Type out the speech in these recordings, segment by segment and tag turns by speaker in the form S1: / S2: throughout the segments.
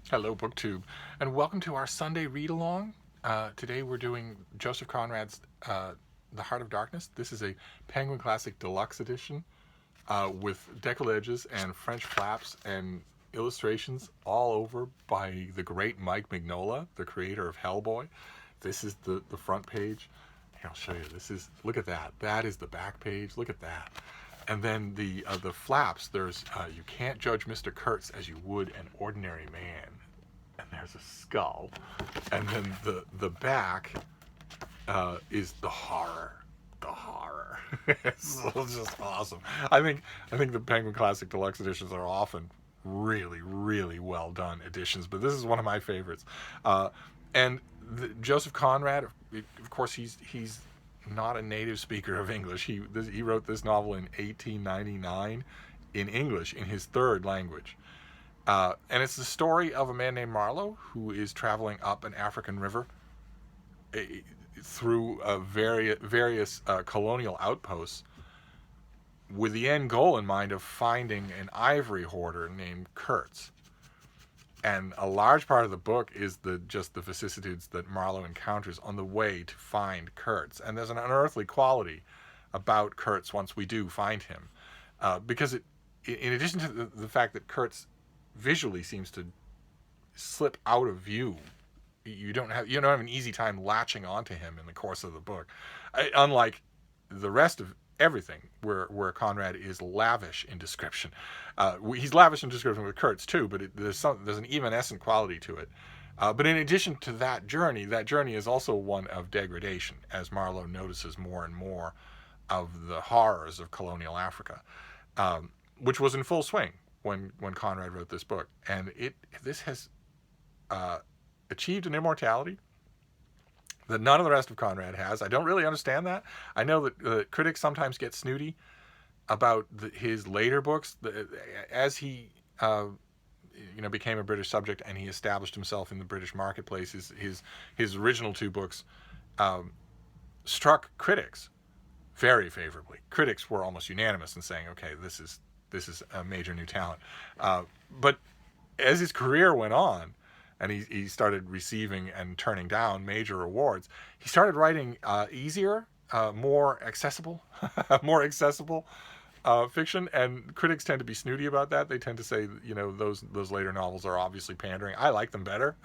S1: Hello, BookTube, and welcome to our Sunday read-along. Today we're doing Joseph Conrad's The Heart of Darkness. This is a Penguin Classic Deluxe edition with deckled edges and French flaps and illustrations all over by the great Mike Mignola, the creator of Hellboy. This is the front page. Here, I'll show you. Look at that. That is the back page. Look at that. And then the flaps, there's you can't judge Mr. Kurtz as you would an ordinary man. And there's a skull. And then the back is the horror. The horror. It's just awesome. I think the Penguin Classic Deluxe editions are often really, really well done editions, but this is one of my favorites. And Joseph Conrad, of course, he's not a native speaker of English. He wrote this novel in 1899 in English, in his third language. And it's the story of a man named Marlowe who is traveling up an African river through various colonial outposts with the end goal in mind of finding an ivory hoarder named Kurtz. And a large part of the book is just the vicissitudes that Marlowe encounters on the way to find Kurtz. And there's an unearthly quality about Kurtz once we do find him. Because in addition to the fact that Kurtz visually seems to slip out of view, you don't have an easy time latching onto him in the course of the book, unlike the rest of everything where Conrad is lavish in description. He's lavish in description with Kurtz too, but there's an evanescent quality to it. But in addition to that journey is also one of degradation, as Marlowe notices more and more of the horrors of colonial Africa, which was in full swing when Conrad wrote this book. And this has achieved an immortality that none of the rest of Conrad has. I don't really understand that. I know that critics sometimes get snooty about his later books. As he became a British subject and he established himself in the British marketplace, his original two books struck critics very favorably. Critics were almost unanimous in saying, okay, this is a major new talent. But as his career went on, and he started receiving and turning down major awards, he started writing easier, more accessible, more accessible fiction. And critics tend to be snooty about that. They tend to say, those later novels are obviously pandering. I like them better.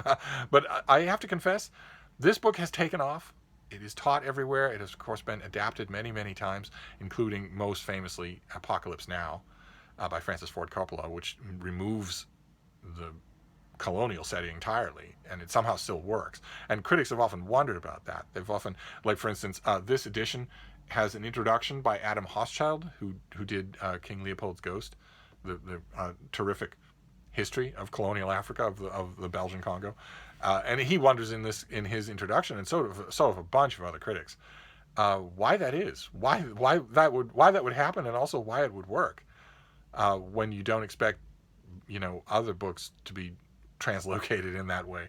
S1: But I have to confess, this book has taken off. It is taught everywhere. It has, of course, been adapted many, many times, including most famously Apocalypse Now by Francis Ford Coppola, which removes the colonial setting entirely, and it somehow still works. And critics have often wondered about that. They've often, like for instance, this edition has an introduction by Adam Hochschild, who did King Leopold's Ghost, the terrific history of colonial Africa, of the Belgian Congo, and he wonders in his introduction, and so have a bunch of other critics, why that is, why that would happen, and also why it would work when you don't expect other books to be translocated in that way.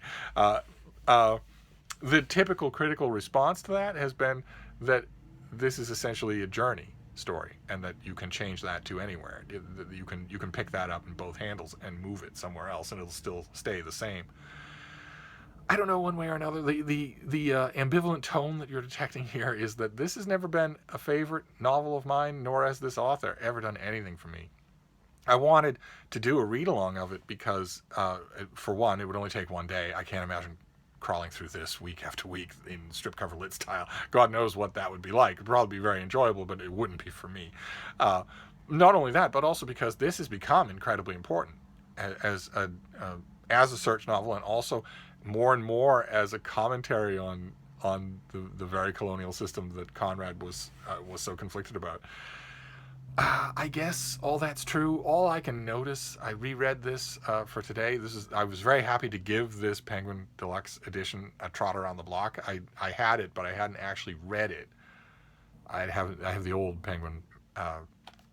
S1: The typical critical response to that has been that this is essentially a journey story, and that you can change that to anywhere. You can pick that up in both handles and move it somewhere else, and it'll still stay the same. I don't know, one way or another. The ambivalent tone that you're detecting here is that this has never been a favorite novel of mine, nor has this author ever done anything for me. I wanted to do a read-along of it because, for one, it would only take one day. I can't imagine crawling through this week after week in strip cover lit style. God knows what that would be like. It'd probably be very enjoyable, but it wouldn't be for me. Not only that, but also because this has become incredibly important as a search novel, and also more and more as a commentary on the very colonial system that Conrad was so conflicted about. I guess all that's true. All I can notice, I reread this for today. I was very happy to give this Penguin Deluxe edition a trot around the block. I had it, but I hadn't actually read it. I have the old Penguin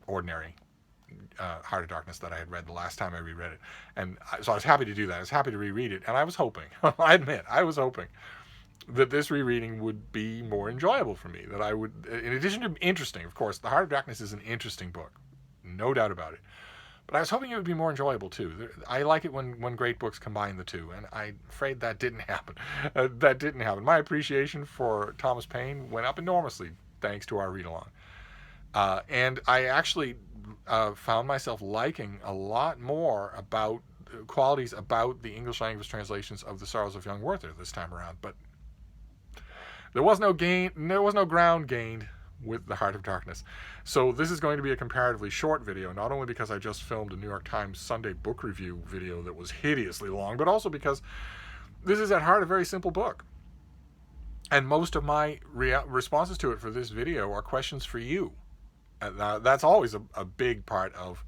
S1: Ordinary Heart of Darkness that I had read the last time I reread it, and so I was happy to do that. I was happy to reread it, and I was hoping, I admit, I was hoping that this rereading would be more enjoyable for me. That I would, in addition to interesting, of course, The Heart of Darkness is an interesting book, no doubt about it. But I was hoping it would be more enjoyable too. I like it when great books combine the two, and I'm afraid that didn't happen. That didn't happen. My appreciation for Thomas Paine went up enormously thanks to our read along. And I actually found myself liking a lot more about qualities about the English language translations of The Sorrows of Young Werther this time around. But there was no ground gained with The Heart of Darkness. So this is going to be a comparatively short video, not only because I just filmed a New York Times Sunday book review video that was hideously long, but also because this is at heart a very simple book. And most of my responses to it for this video are questions for you. That's always a big part of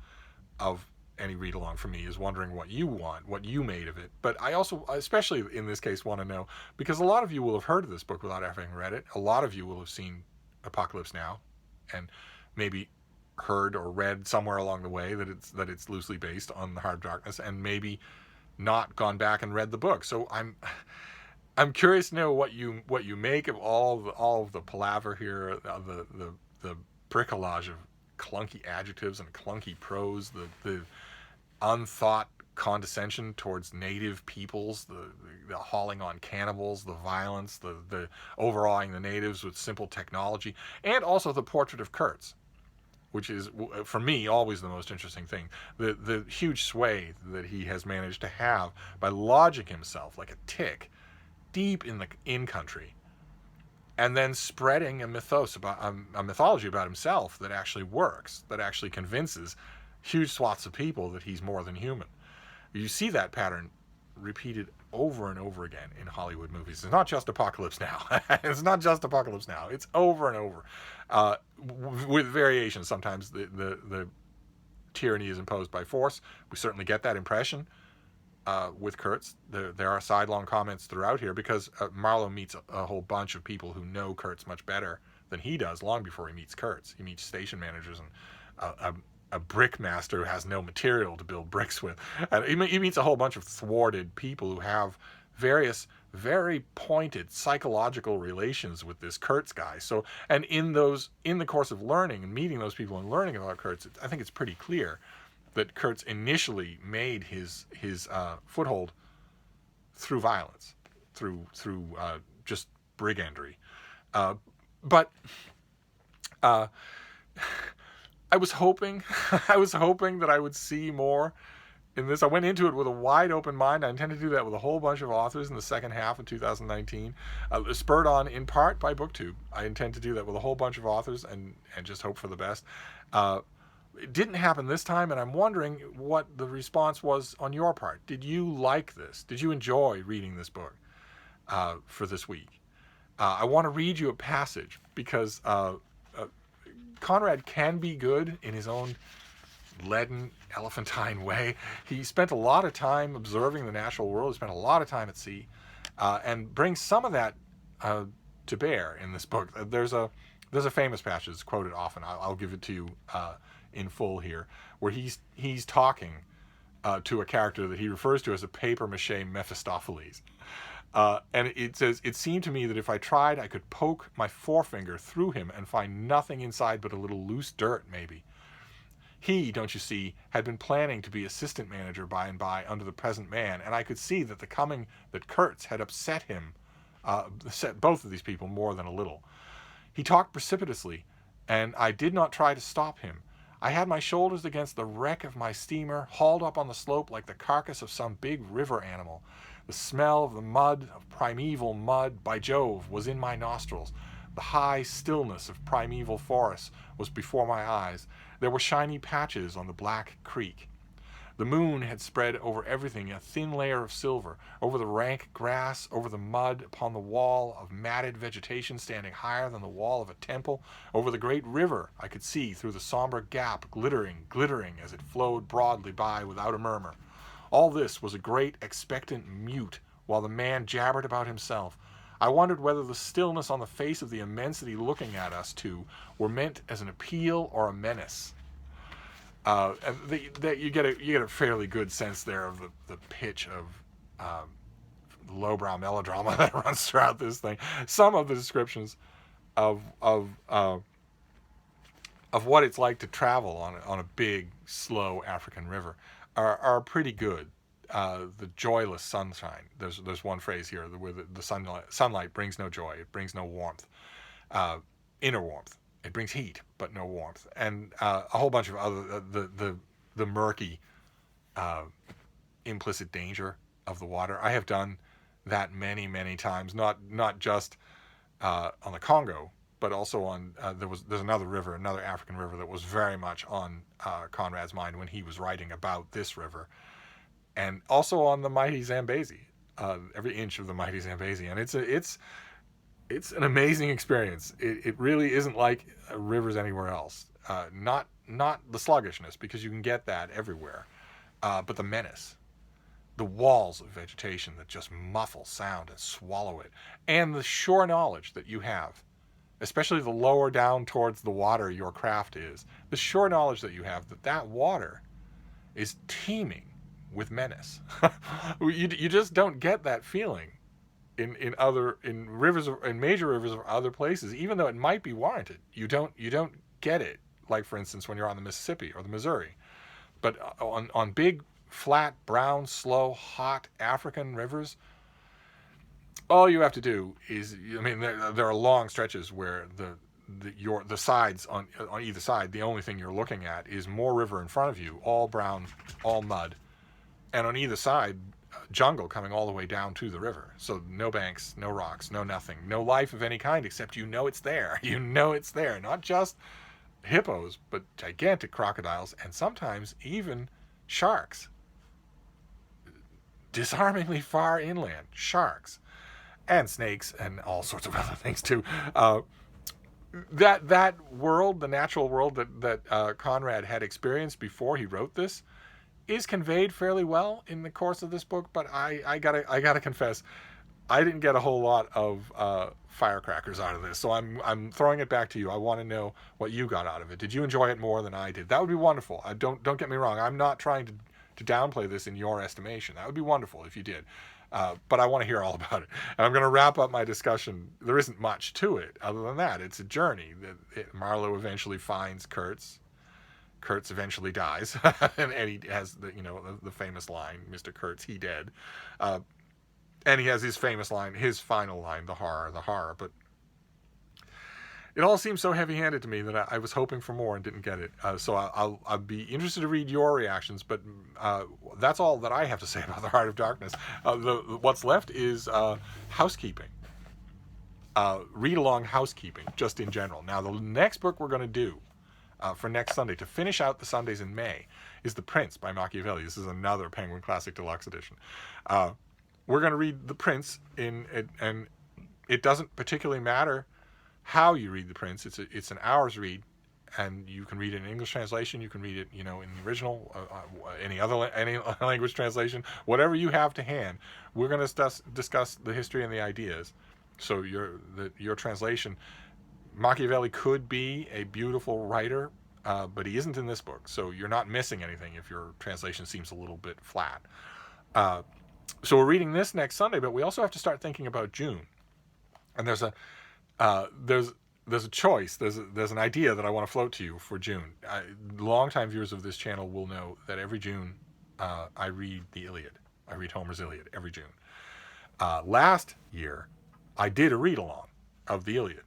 S1: any read along for me, is wondering what you want, what you made of it. But I also, especially in this case, want to know, because a lot of you will have heard of this book without having read it. A lot of you will have seen Apocalypse Now, and maybe heard or read somewhere along the way that it's loosely based on The Heart of Darkness, and maybe not gone back and read the book. So I'm curious to know what you make of all of the palaver here, the bricolage of clunky adjectives and clunky prose, the unthought condescension towards native peoples, the hauling on cannibals, the violence, the overawing the natives with simple technology, and also the portrait of Kurtz, which is, for me, always the most interesting thing. The huge sway that he has managed to have by lodging himself like a tick deep in the in-country, and then spreading a mythology about himself that actually works, that actually convinces huge swaths of people that he's more than human. You see that pattern repeated over and over again in Hollywood movies. It's not just Apocalypse Now. It's not just Apocalypse Now. It's over and over, with variations. Sometimes the tyranny is imposed by force. We certainly get that impression with Kurtz. There are sidelong comments throughout here, because Marlowe meets a whole bunch of people who know Kurtz much better than he does long before he meets Kurtz. He meets station managers and a brick master who has no material to build bricks with. And he meets a whole bunch of thwarted people who have various very pointed psychological relations with this Kurtz guy. So, and in the course of learning and meeting those people and learning about Kurtz, I think it's pretty clear that Kurtz initially made his foothold through violence, through just brigandry. But I was hoping that I would see more in this. I went into it with a wide open mind. I intend to do that with a whole bunch of authors in the second half of 2019, spurred on in part by BookTube. I intend to do that with a whole bunch of authors and just hope for the best. It didn't happen this time, and I'm wondering what the response was on your part. Did you like this? Did you enjoy reading this book for this week? I want to read you a passage, because Conrad can be good in his own leaden, elephantine way. He spent a lot of time observing the natural world. He spent a lot of time at sea, and brings some of that to bear in this book. There's a famous passage that's quoted often. I'll give it to you in full here, where he's talking to a character that he refers to as a papier-mâché Mephistopheles. And it says, "It seemed to me that if I tried, I could poke my forefinger through him and find nothing inside but a little loose dirt, maybe. He, don't you see, had been planning to be assistant manager by and by under the present man, and I could see that the coming that Kurtz had upset both of these people more than a little. He talked precipitously, and I did not try to stop him. I had my shoulders against the wreck of my steamer, hauled up on the slope like the carcass of some big river animal. The smell of the mud, of primeval mud, by Jove, was in my nostrils. The high stillness of primeval forests was before my eyes. There were shiny patches on the black creek. The moon had spread over everything a thin layer of silver, over the rank grass, over the mud, upon the wall of matted vegetation standing higher than the wall of a temple, over the great river I could see through the somber gap, glittering as it flowed broadly by without a murmur. All this was a great expectant mute, while the man jabbered about himself. I wondered whether the stillness on the face of the immensity looking at us two were meant as an appeal or a menace." You get a fairly good sense there of the pitch of lowbrow melodrama that runs throughout this thing. Some of the descriptions of of what it's like to travel on a big, slow African river are pretty good. The joyless sunshine. There's one phrase here where the sunlight brings no joy. It brings no warmth, inner warmth. It brings heat, but no warmth, and a whole bunch of other the murky, implicit danger of the water. I have done that many times. Not just on the Congo, but also on there's another river, another African river that was very much on Conrad's mind when he was writing about this river, and also on the mighty Zambezi, every inch of the mighty Zambezi, and it's an amazing experience. It really isn't like rivers anywhere else. Not the sluggishness, because you can get that everywhere, but the menace, the walls of vegetation that just muffle sound and swallow it, and the sure knowledge that you have, especially the lower down towards the water your craft is, the sure knowledge that you have that water is teeming with menace. You just don't get that feeling in rivers, in major rivers or other places, even though it might be warranted. You don't get it, like for instance when you're on the Mississippi or the Missouri. But on big, flat, brown, slow, hot African rivers, all you have to do is, I mean, there are long stretches where the sides on either side, the only thing you're looking at is more river in front of you, all brown, all mud, and on either side, jungle coming all the way down to the river. So no banks, no rocks, no nothing, no life of any kind, except you know it's there. You know it's there. Not just hippos, but gigantic crocodiles, and sometimes even sharks. Disarmingly far inland, sharks. And snakes and all sorts of other things too. That world, the natural world that Conrad had experienced before he wrote this, is conveyed fairly well in the course of this book. But I gotta confess, I didn't get a whole lot of firecrackers out of this. So I'm throwing it back to you. I want to know what you got out of it. Did you enjoy it more than I did? That would be wonderful. Don't get me wrong. I'm not trying to downplay this in your estimation. That would be wonderful if you did. But I want to hear all about it. And I'm going to wrap up my discussion. There isn't much to it other than that. It's a journey. Marlowe eventually finds Kurtz. Kurtz eventually dies. and he has the famous line, Mr. Kurtz, he dead. And he has his famous line, his final line, the horror. But it all seems so heavy-handed to me that I was hoping for more and didn't get it. So I'll be interested to read your reactions, but that's all that I have to say about The Heart of Darkness. What's left is housekeeping. Read-along housekeeping, just in general. Now, the next book we're going to do for next Sunday, to finish out the Sundays in May, is The Prince by Machiavelli. This is another Penguin Classic Deluxe edition. We're going to read The Prince, and it doesn't particularly matter how you read The Prince. It's an hour's read, and you can read it in English translation. You can read it, in the original, any language translation, whatever you have to hand. We're going to discuss the history and the ideas. So your translation, Machiavelli could be a beautiful writer, but he isn't in this book. So you're not missing anything if your translation seems a little bit flat. So we're reading this next Sunday, but we also have to start thinking about June. And there's a choice. There's an idea that I want to float to you for June. Longtime viewers of this channel will know that every June I read the Iliad. I read Homer's Iliad every June. Last year, I did a read-along of the Iliad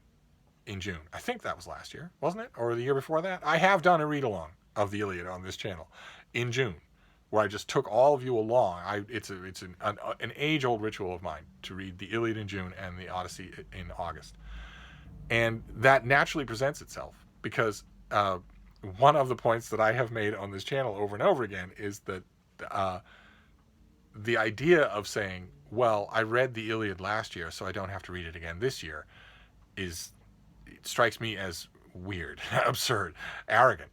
S1: in June. I think that was last year, wasn't it? Or the year before that? I have done a read-along of the Iliad on this channel in June, where I just took all of you along. It's an age-old ritual of mine to read the Iliad in June and the Odyssey in August. And that naturally presents itself because one of the points that I have made on this channel over and over again is that the idea of saying, well, I read the Iliad last year, so I don't have to read it again this year, it strikes me as weird, absurd, arrogant.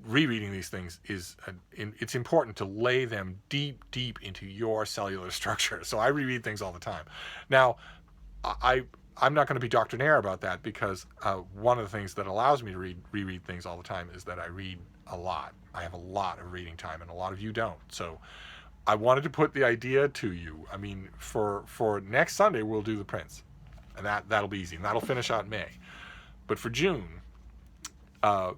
S1: Rereading these things it's important to lay them deep into your cellular structure. So I reread things all the time. Now, I'm not going to be doctrinaire about that because one of the things that allows me to reread things all the time is that I read a lot. I have a lot of reading time, and a lot of you don't. So I wanted to put the idea to you. I mean, for next Sunday, we'll do The Prince, and that'll be easy, and that'll finish out in May. But for June, Uh,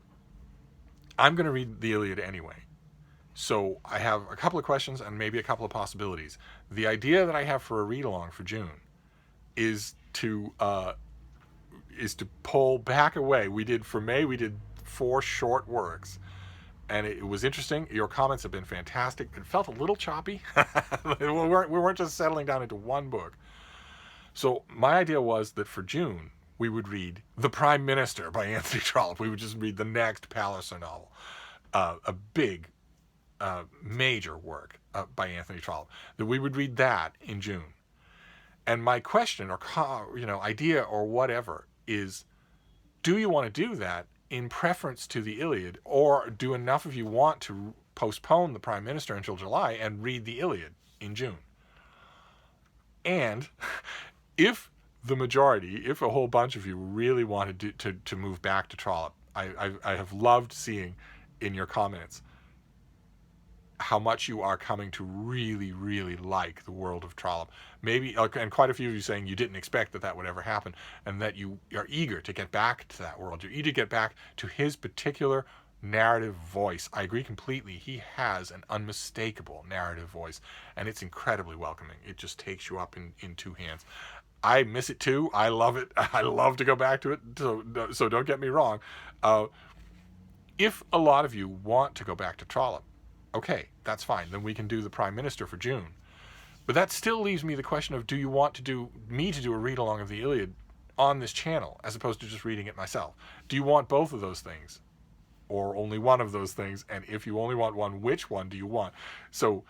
S1: I'm going to read the Iliad anyway. So I have a couple of questions and maybe a couple of possibilities. The idea that I have for a read along for June is to pull back away. We did for May. We did 4 short works, and it was interesting. Your comments have been fantastic. It felt a little choppy. We weren't just settling down into one book. So my idea was that for June we would read The Prime Minister by Anthony Trollope. We would just read the next Palliser novel, a big, major work by Anthony Trollope. That we would read that in June. And my question, or idea, or whatever, is: do you want to do that in preference to the Iliad, or do enough of you want to postpone the Prime Minister until July and read the Iliad in June? And if the majority, if a whole bunch of you really wanted to move back to Trollope, I have loved seeing in your comments how much you are coming to really, really like the world of Trollope. Maybe, and quite a few of you saying you didn't expect that would ever happen, and that you are eager to get back to that world. You're eager to get back to his particular narrative voice. I agree completely. He has an unmistakable narrative voice, and it's incredibly welcoming. It just takes you up in 2 hands. I miss it too. I love it. I love to go back to it. So don't get me wrong. If a lot of you want to go back to Trollope, okay, that's fine. Then we can do the Prime Minister for June. But that still leaves me the question of: do you want to do a read along of the Iliad on this channel as opposed to just reading it myself? Do you want both of those things, or only one of those things? And if you only want one, which one do you want? So,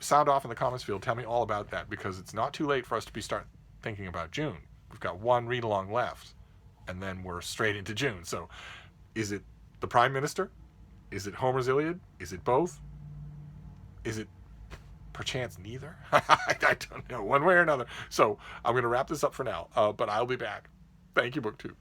S1: sound off in the comments field. Tell me all about that, because it's not too late for us to start thinking about June. We've got one read along left, and then we're straight into June. So, is it the Prime Minister? Is it Homer's Iliad? Is it both? Is it perchance neither? I don't know, one way or another. So I'm going to wrap this up for now, but I'll be back. Thank you, BookTube.